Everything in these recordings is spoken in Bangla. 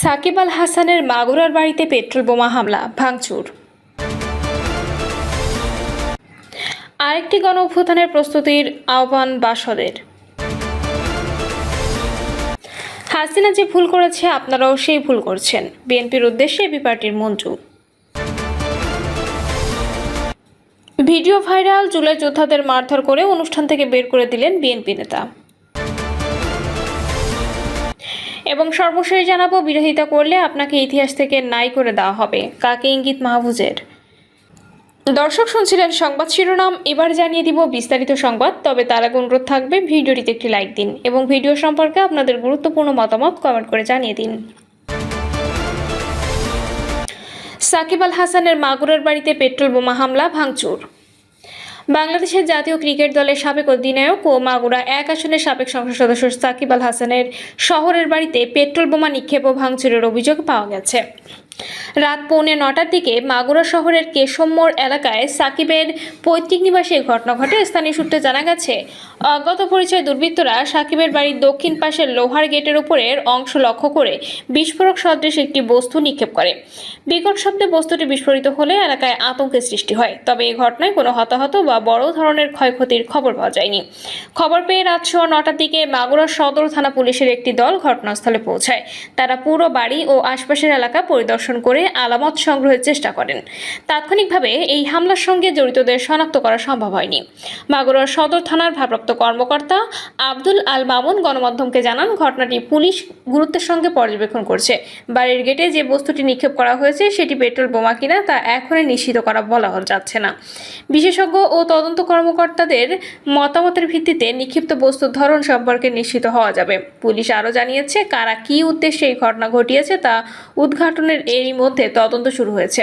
সাকিব আল হাসানের মাগুরার বাড়িতে পেট্রোল বোমা হামলা, ভাঙচুর। আরেকটি গণ অভ্যুত্থানের প্রস্তুতির আহ্বান বাসদের। হাসিনা যে ভুল করেছে আপনারাও সেই ভুল করছেন, বিএনপির উদ্দেশ্যে এবি পার্টির মঞ্জু। ভিডিও ভাইরাল, জুলাই যোদ্ধাদের মারধর করে অনুষ্ঠান থেকে বের করে দিলেন বিএনপি নেতা। এবং সর্বশেষ জানাবো, বিরোধিতা করলে আপনাকে ইতিহাস থেকে নাই করে দেওয়া হবে, কাকে ইঙ্গিত মাহফুজের। দর্শক শুনছিলেন সংবাদ শিরোনাম, এবার জানিয়ে দিব বিস্তারিত সংবাদ। তবে তার আগে অনুরোধ থাকবে ভিডিওটিতে একটি লাইক দিন এবং ভিডিও সম্পর্কে আপনাদের গুরুত্বপূর্ণ মতামত কমেন্ট করে জানিয়ে দিন। সাকিব আল হাসানের মাগুরার বাড়িতে পেট্রোল বোমা হামলা, ভাঙচুর। বাংলাদেশের জাতীয় ক্রিকেট দলের সাবেক অধিনায়ক ও মাগুরা 1 আসনের সাবেক সংসদ সদস্য সাকিব আল হাসানের শহরের বাড়িতে পেট্রোল বোমা নিক্ষেপ ও ভাঙচুরের অভিযোগ পাওয়া গেছে। রাত 8:45টার দিকে মাগুরা শহরের কেশবমোড় এলাকায় সাকিবের পৈতৃক নিবাসে ঘটনা ঘটে। স্থানীয় সূত্রে জানা গেছে, অজ্ঞাত পরিচয় দুর্বৃত্তরা সাকিবের বাড়ির দক্ষিণ পাশের লোহার গেটের উপরের অংশ লক্ষ্য করে বিস্ফোরক সদৃশ একটি বস্তু নিক্ষেপ করে। বিকট শব্দে বস্তুটি বিস্ফোরিত হলে এলাকায় আতঙ্কের সৃষ্টি হয়। তবে এই ঘটনায় কোনো হতাহত বা বড় ধরনের ক্ষয়ক্ষতির খবর পাওয়া যায়নি। খবর পেয়ে রাত 9:15টার দিকে মাগুরা সদর থানা পুলিশের একটি দল ঘটনাস্থলে পৌঁছায়। তারা পুরো বাড়ি ও আশপাশের এলাকা পরিদর্শন করে আলামত সংগ্রহের চেষ্টা করেন। তাৎক্ষণিকভাবে এই হামলার সঙ্গে জড়িতদের শনাক্ত করা সম্ভব হয়নি। মাগুরা সদর থানার ভারপ্রাপ্ত কর্মকর্তা আব্দুল আল মামুন গণমাধ্যমকে জানান, ঘটনাটি পুলিশ গুরুত্বের সঙ্গে পর্যবেক্ষণ করছে। বাড়ির গেটে যে বস্তুটি নিক্ষেপ করা হয়েছে সেটি পেট্রোল বোমা কিনা তা এখনই নিশ্চিত করা বলা যাচ্ছে না। বিশেষজ্ঞ ও তদন্ত কর্মকর্তাদের মতামতের ভিত্তিতে নিক্ষিপ্ত বস্তুর ধরন সম্পর্কে নিশ্চিত হওয়া যাবে। পুলিশ আরও জানিয়েছে, কারা কী উদ্দেশ্যে এই ঘটনা ঘটিয়েছে তা উদ্ঘাটনের এরই মধ্যে তদন্ত শুরু হয়েছে।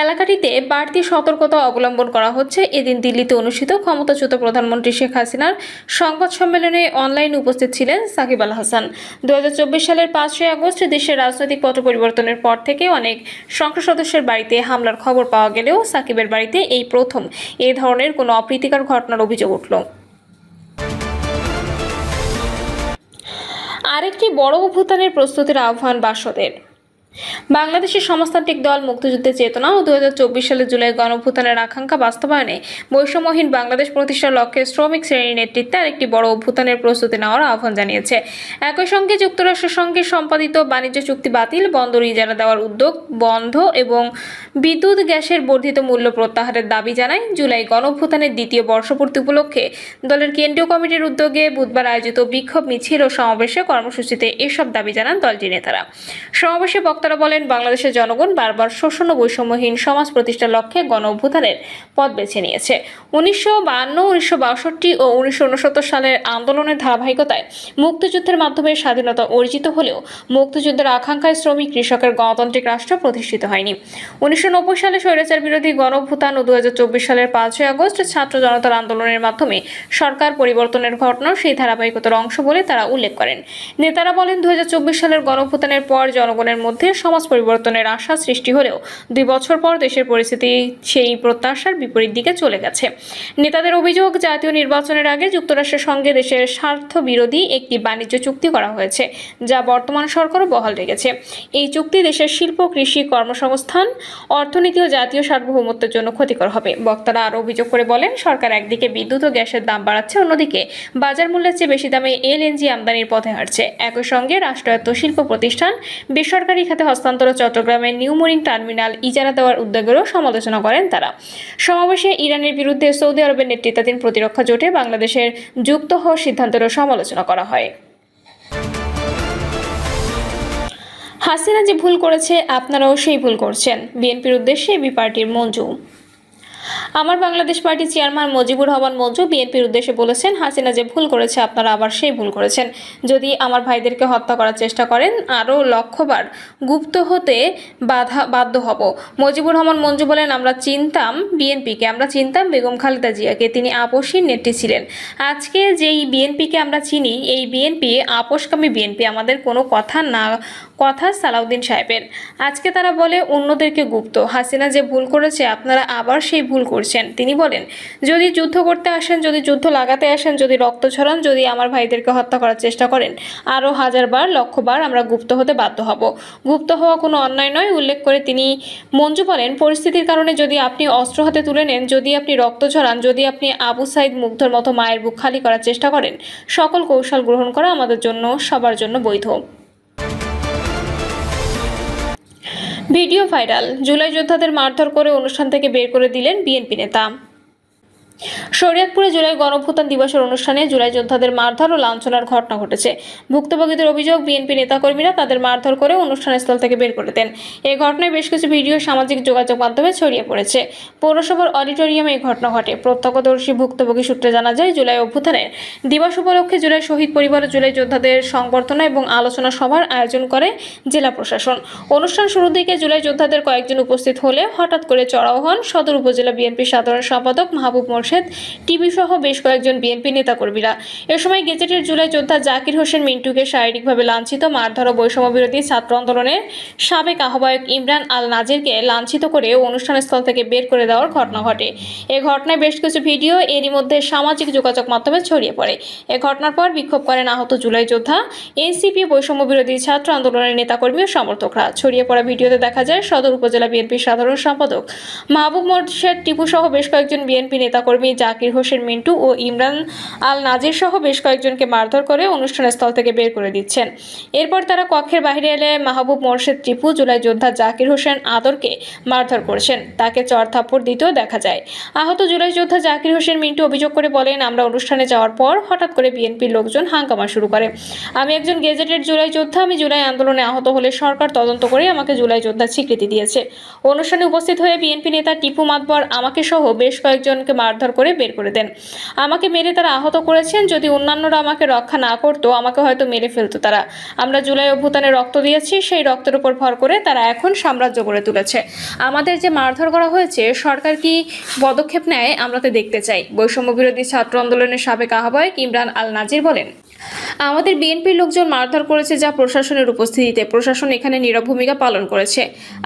এলাকাটিতে বাড়তি সতর্কতা অবলম্বন করা হচ্ছে। এদিন দিল্লিতে অনুষ্ঠিত ক্ষমতাচ্যুত প্রধানমন্ত্রী শেখ হাসিনার সংবাদ সম্মেলনে অনলাইনে উপস্থিত ছিলেন সাকিব আল হাসান। 2024 সালের 5 আগস্ট দেশের রাজনৈতিক পট পরিবর্তনের পর থেকে অনেক সংসদ সদস্যের বাড়িতে হামলার খবর পাওয়া গেলেও সাকিবের বাড়িতে এই প্রথম এ ধরনের কোনো অপ্রীতিকর ঘটনার অভিযোগ উঠল। আরেকটি বড় অভ্যুত্থানের প্রস্তুতির আহ্বান বাসদের। বাংলাদেশের সমাজতান্ত্রিক দল মুক্তিযুদ্ধের চেতনা ও 2024 সালের জুলাই গণঅভ্যুত্থানের আকাঙ্ক্ষা বাস্তবায়নে বৈষম্যহীন বাংলাদেশ প্রতিষ্ঠার লক্ষ্যে শ্রমিক শ্রেণীর নেতৃত্বে আরেকটি বড় অভ্যুত্থানের প্রস্তুতি নেওয়ার আহ্বান জানিয়েছে। একই সঙ্গে যুক্তরাষ্ট্রের সঙ্গে সম্পাদিত বাণিজ্য চুক্তি বাতিল, বন্দর ইজারা দেওয়ার উদ্যোগ বন্ধ এবং বিদ্যুৎ গ্যাসের বর্ধিত মূল্য প্রত্যাহারের দাবি জানায়। জুলাই গণঅভ্যুত্থানের দ্বিতীয় বর্ষপূর্তি উপলক্ষে দলের কেন্দ্রীয় কমিটির উদ্যোগে বুধবার আয়োজিত বিক্ষোভ মিছিল ও সমাবেশে কর্মসূচিতে এসব দাবি জানান দলটির নেতারা। সমাবেশে বক্তারা বলেন, বাংলাদেশের জনগণ বারবার শোষণ ও বৈষম্যহীন সমাজ প্রতিষ্ঠার লক্ষ্যে গণ অভ্যুত্থানের পথ বেছে নিয়েছে। 1952, 1962 ও 1969 সালের আন্দোলনের ধারাবাহিকতায় মুক্তিযুদ্ধের মাধ্যমে স্বাধীনতা অর্জিত হলেও মুক্তিযুদ্ধের আকাঙ্ক্ষায় শ্রমিক কৃষকের গণতান্ত্রিক রাষ্ট্র প্রতিষ্ঠিত হয়নি। 1990 সালে স্বৈরাচার বিরোধী গণ অভ্যুত্থান ও 2024 সালের 5 আগস্ট ছাত্র জনতার আন্দোলনের মাধ্যমে সরকার পরিবর্তনের ঘটনা সেই ধারাবাহিকতার অংশ বলে তারা উল্লেখ করেন। নেতারা বলেন, 2024 সালের গণ অভ্যুত্থানের পর জনগণের মধ্যে সমাজ পরিবর্তনের আশা সৃষ্টি হলেও 2 বছর পর দেশের পরিস্থিতি সেই প্রত্যাশার বিপরীত দিকে চলে গেছে। নেতাদের অভিযোগ, জাতীয় নির্বাচনের আগে যুক্তরাষ্ট্রের সঙ্গে দেশের স্বার্থ বিরোধী একটি বাণিজ্য চুক্তি করা হয়েছে, যা বর্তমান সরকারও বহাল রেখেছে। এই চুক্তি দেশের শিল্প, কৃষি, কর্মসংস্থান, অর্থনীতি ও জাতীয় সার্বভৌমত্বের জন্য ক্ষতিকর হবে। বক্তারা আরও অভিযোগ করে বলেন, সরকার একদিকে বিদ্যুৎ ও গ্যাসের দাম বাড়াচ্ছে, অন্যদিকে বাজার মূল্যের চেয়ে বেশি দামে এলএনজি আমদানির পথে হাঁটছে। একই সঙ্গে রাষ্ট্রায়ত্ত শিল্প প্রতিষ্ঠান বেসরকারি খাতে হস্তান্তর, চট্টগ্রামের নিউ মরিন টার্মিনাল ইজারা দেওয়ার উদ্যোগেরও সমালোচনা করেন তারা। সমাবেশে ইরানের বিরুদ্ধে সৌদি আরবের নেতৃত্বাধীন প্রতিরক্ষা জোটে বাংলাদেশের যুক্ত হওয়ার সিদ্ধান্তেরও সমালোচনা করা হয়। হাসিনা যে ভুল করেছে আপনারাও সেই ভুল করছেন, বিএনপির উদ্দেশ্যে এবি পার্টির মঞ্জু। আমার বাংলাদেশ পার্টির চেয়ারম্যান মুজিবুর রহমান মঞ্জু বিএনপির উদ্দেশ্যে বলেছেন, হাসিনা যে ভুল করেছে আপনারা আবার সেই ভুল করেছেন। যদি আমার ভাইদেরকে হত্যা করার চেষ্টা করেন আরও লক্ষবার গুপ্ত হতে বাধ্য হব। মুজিবুর রহমান মঞ্জু বলেন, আমরা চিনতাম বিএনপিকে, আমরা চিনতাম বেগম খালেদা জিয়াকে, তিনি আপোষহীন নেত্রী ছিলেন। আজকে যেই বিএনপিকে আমরা চিনি, এই বিএনপি আপোষকামী বিএনপি। আমাদের কোনো কথা সালাউদ্দিন সাহেবের। আজকে তারা বলে অন্যদেরকে গুপ্ত। হাসিনা যে ভুল করেছে আপনারা আবার সেই ভুল করছেন। করছেন। তিনি বলেন, যদি যুদ্ধ করতে আসেন, যদি যুদ্ধ লাগাতে আসেন, যদি রক্ত ঝরান, যদি আমার ভাইদেরকে হত্যা করার চেষ্টা করেন, আরও 1000বার 1,00,000বার আমরা গুপ্ত হতে বাধ্য হব। গুপ্ত হওয়া কোনো অন্যায় নয়। উল্লেখ করে তিনি মঞ্জু বলেন, পরিস্থিতির কারণে যদি আপনি অস্ত্র হাতে তুলে নেন, যদি আপনি রক্ত ঝরান, যদি আপনি আবু সাইদ মুগ্ধর মতো মায়ের বুক খালি করার চেষ্টা করেন, সকল কৌশল গ্রহণ করা আমাদের জন্য সবার জন্য বৈধ। ভিডিও ভাইরাল, জুলাই যোদ্ধাদের মারধর করে অনুষ্ঠান থেকে বের করে দিলেন বিএনপি নেতা। শরীয়তপুরে জুলাই গণঅভ্যুত্থান দিবসের অনুষ্ঠানে জুলাই যোদ্ধাদের মারধর ও লাঞ্ছনার ঘটনা ঘটেছে। ভুক্তভোগীদের অভিযোগ, বিএনপি নেতাকর্মীরা তাদের মারধর করে অনুষ্ঠানস্থল থেকে বের করে দেন। এই ঘটনায় বেশ কিছু ভিডিও সামাজিক যোগাযোগ মাধ্যমে ছড়িয়ে পড়েছে। পৌরসভার অডিটোরিয়ামে এই ঘটনা ঘটে। প্রত্যক্ষদর্শী ভুক্তভোগী সূত্রে জানা যায়, জুলাই অভ্যুত্থানের দিবস উপলক্ষে জুলাই শহীদ পরিবার ও জুলাই যোদ্ধাদের সংবর্ধনা এবং আলোচনা সভার আয়োজন করে জেলা প্রশাসন। অনুষ্ঠান শুরুর দিকে জুলাই যোদ্ধাদের কয়েকজন উপস্থিত হলে হঠাৎ করে চড়াও হন সদর উপজেলা বিএনপির সাধারণ সম্পাদক মাহবুব মোর্শেদ, টিভি সহ বেশ কয়েকজন বিএনপি নেতাকর্মীরা। এ সময় গেজেটের জুলাই যোদ্ধা জাকির হোসেন মিন্টুকে শারীরিকভাবে লাঞ্ছিত, মারধর ও বৈষম্য বিরোধী ছাত্র আন্দোলনের সাবেক আহ্বায়ক ইমরান আল নাজিরকে লাঞ্ছিত করে অনুষ্ঠানস্থল থেকে বের করে দেওয়ার ঘটনা ঘটে। এ ঘটনায় বেশ কিছু ভিডিও এরই মধ্যে সামাজিক যোগাযোগ মাধ্যমে ছড়িয়ে পড়ে। এ ঘটনার পর বিক্ষোভ করেন আহত জুলাই যোদ্ধা, এনসিপি, বৈষম্য বিরোধী ছাত্র আন্দোলনের নেতাকর্মী ও সমর্থকরা। ছড়িয়ে পড়া ভিডিওতে দেখা যায় সদর উপজেলা বিএনপির সাধারণ সম্পাদক মাহবুব মোর্শেদ, টিপু সহ বেশ কয়েকজন বিএনপি নেতাকর্মী জাকির হোসেন মিন্টু ও ইমরান আল নাজির সহ বেশ কয়েকজনকে মারধর করে অনুষ্ঠানস্থল থেকে বের করে দিচ্ছেন। এরপর তারা কক্ষের বাইরে এলে মাহবুব মোর্শেদ টিপু জুলাই যোদ্ধা জাকির হোসেন আদরকে মারধর করেছেন। তাকে চড় থাপ্পড় দিতেও দেখা যায়। আহত জুলাই যোদ্ধা জাকির হোসেন মিন্টু অভিযোগ করে বলেন, আমরা অনুষ্ঠানে যাওয়ার পর হঠাৎ করে বিএনপির লোকজন হাঙ্গামা শুরু করে। আমি একজন গেজেটেড জুলাই যোদ্ধা। আমি জুলাই আন্দোলনে আহত হলে সরকার তদন্ত করে আমাকে জুলাই যোদ্ধার স্বীকৃতি দিয়েছে। অনুষ্ঠানে উপস্থিত হয়ে বিএনপি নেতা টিপু মাতবর আমাকে সহ বেশ কয়েকজনকে মারধর করে বের করে দেন। আমাকে মেরে তারা আহত করেছেন। যদি অন্যান্যরা আমাকে রক্ষা না করতো, আমাকে হয়তো মেরে ফেলতো তারা। আমরা জুলাই অভ্যুত্থানে রক্ত দিয়েছি, সেই রক্তের উপর ভর করে তারা এখন সাম্রাজ্য গড়ে তুলেছে। আমাদের যে মারধর করা হয়েছে, সরকার কি পদক্ষেপ নেয় আমরা তো দেখতে চাই। বৈষম্য বিরোধী ছাত্র আন্দোলনের সাবেক আহ্বায়ক ইমরান আল নাজির বলেন, আমাদের বিএনপির লোকজন মারধর করেছে যা প্রশাসনের উপস্থিতিতে। প্রশাসন এখানে নীরব ভূমিকা পালন করেছে।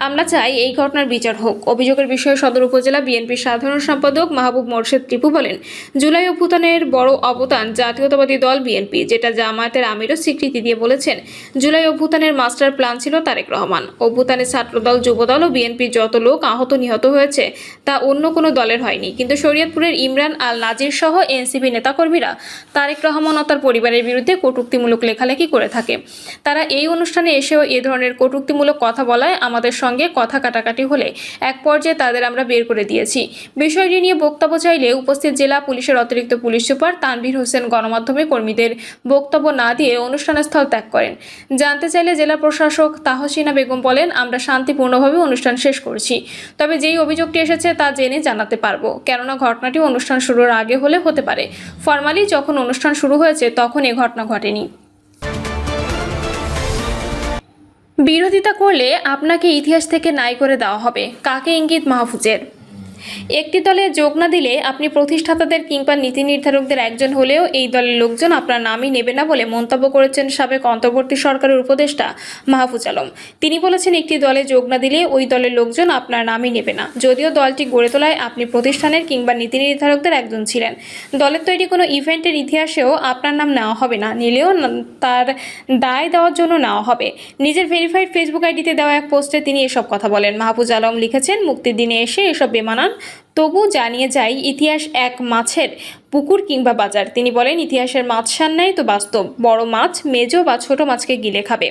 আমরা চাই এই ঘটনার বিচার হোক। অভিযোগের বিষয়ে সদর উপজেলা বিএনপির সাধারণ সম্পাদক মাহবুব মোর্শেদ টিপু বলেন, জুলাই অভ্যুত্থানের বড় অবদান জাতীয়তাবাদী দল বিএনপি, যেটা জামায়াতের আমিরও স্বীকৃতি দিয়ে বলেছেন। জুলাই অভ্যুত্থানের মাস্টার প্ল্যান ছিল তারেক রহমান। অভ্যুত্থানে ছাত্রদল, যুবদল ও বিএনপির যত লোক আহত নিহত হয়েছে তা অন্য কোনো দলের হয়নি। কিন্তু শরীয়তপুরের ইমরান আল নাজির সহ এনসিপি নেতাকর্মীরা তারেক রহমান ও তার পরিবারের বিরুদ্ধে কটূক্তিমূলক লেখালেখি করে থাকে। তারা এই অনুষ্ঠানে এসেও এ ধরনের কটূক্তিমূলক কথা বলায় আমাদের সঙ্গে কথা কাটাকাটি হলে এক পর্যায়ে তাদের আমরা বের করে দিয়েছি। বিষয়টি নিয়ে বক্তব্য চাইলে উপস্থিত জেলা পুলিশের অতিরিক্ত পুলিশ সুপার তানভীর হোসেন গণমাধ্যমে কর্মীদের বক্তব্য না দিয়ে অনুষ্ঠানস্থল ত্যাগ করেন। জানতে চাইলে জেলা প্রশাসক তাহসিনা বেগম বলেন, আমরা শান্তিপূর্ণভাবে অনুষ্ঠান শেষ করছি। তবে যেই অভিযোগটি এসেছে তা জেনে জানাতে পারবো, কেননা ঘটনাটি অনুষ্ঠান শুরুর আগে হলে হতে পারে। ফরমালি যখন অনুষ্ঠান শুরু হয়েছে তখন এ ঘটনা ঘটেনি। বিরোধিতা করলে আপনাকে ইতিহাস থেকে নাই করে দেওয়া হবে, কাকে ইঙ্গিত মাহফুজের। একটি দলে যোগ না দিলে আপনি প্রতিষ্ঠাতাদের কিংবা নীতি নির্ধারকদের একজন হলেও এই দলের লোকজন আপনার নামই নেবে না বলে মন্তব্য করেছেন সাবেক অন্তর্বর্তী সরকারের উপদেষ্টা মাহফুজ আলম। তিনি বলেছেন, একটি দলে যোগ না দিলে ওই দলের লোকজন আপনার নামই নেবে না। যদিও দলটি গড়ে তোলায় আপনি প্রতিষ্ঠানের কিংবা নীতি নির্ধারকদের একজন ছিলেন। দলের তৈরি কোনো ইভেন্টের ইতিহাসেও আপনার নাম নেওয়া হবে না, নিলেও তার দায় দেওয়ার জন্য নেওয়া হবে। নিজের ভেরিফাইড ফেসবুক আইডিতে দেওয়া এক পোস্টে তিনি এসব কথা বলেন। মাহফুজ আলম লিখেছেন, মুক্তির দিনে এসে এসব বেমানান তবু জানিয়ে যাই, ইতিহাস এক মাছের পুকুর কিংবা বাজার। তিনি বলেন, ইতিহাসের মাছ সার নেই তো বাস্তব। বড় মাছ মেজো বা ছোট মাছকে গিলে খাবে,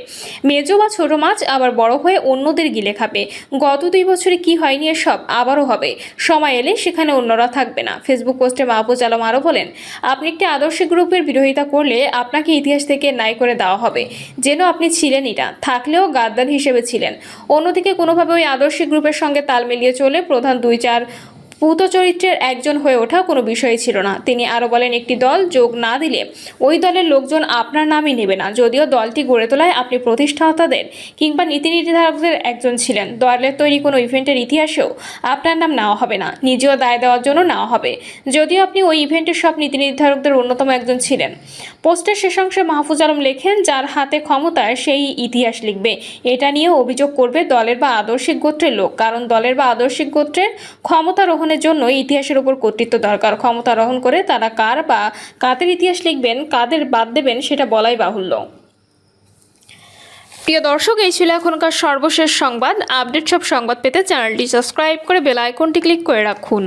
মেজো বা ছোট মাছ আবার বড় হয়ে অন্যদের গিলে খাবে। গত 2 বছরে কি হয়নি এসব আবারও হবে, সময় এলে সেখানে অন্যরা থাকবে না। ফেসবুক পোস্টে মাহফুজ আলম আরও বলেন, আপনি একটি আদর্শ গ্রুপের বিরোধিতা করলে আপনাকে ইতিহাস থেকে নাই করে দেওয়া হবে, যেন আপনি ছিলেনই না, থাকলেও গাদ্দার হিসেবে ছিলেন। অন্যদিকে কোনোভাবে ওই আদর্শ গ্রুপের সঙ্গে তাল মিলিয়ে চলে প্রধান 2-4 পূত চরিত্রের একজন হয়ে ওঠা কোনো বিষয়ই ছিল না। তিনি আরও বলেন, একটি দল যোগ না দিলে ওই দলের লোকজন আপনার নামই নেবে না। যদিও দলটি গড়ে তোলায় আপনি প্রতিষ্ঠাতাদের কিংবা নীতি নির্ধারকদের একজন ছিলেন, দলের তৈরি কোনো ইভেন্টের ইতিহাসেও আপনার নাম নেওয়া হবে না, নিজেও দায় দেওয়ার জন্য নেওয়া হবে। যদিও আপনি ওই ইভেন্টের সব নীতি নির্ধারকদের অন্যতম একজন ছিলেন। পোস্টের শেষাংশে মাহফুজ আলম লেখেন, যার হাতে ক্ষমতায় সেই ইতিহাস লিখবে। এটা নিয়েও অভিযোগ করবে দলের বা আদর্শিক গোত্রের লোক, কারণ দলের বা আদর্শিক গোত্রের ক্ষমতারোহণ আহ্বানের জন্য ইতিহাসের উপর কর্তৃত্ব দরকার। ক্ষমতা আরোহণ করে তারা কার বা কাদের ইতিহাস লিখবেন, কাদের বাদ দেবেন সেটা বলাই বাহুল্য। প্রিয় দর্শক, এই ছিল এখনকার সর্বশেষ সংবাদ। আপডেট সব সংবাদ পেতে চ্যানেলটি সাবস্ক্রাইব করে বেল আইকনটি ক্লিক করে রাখুন।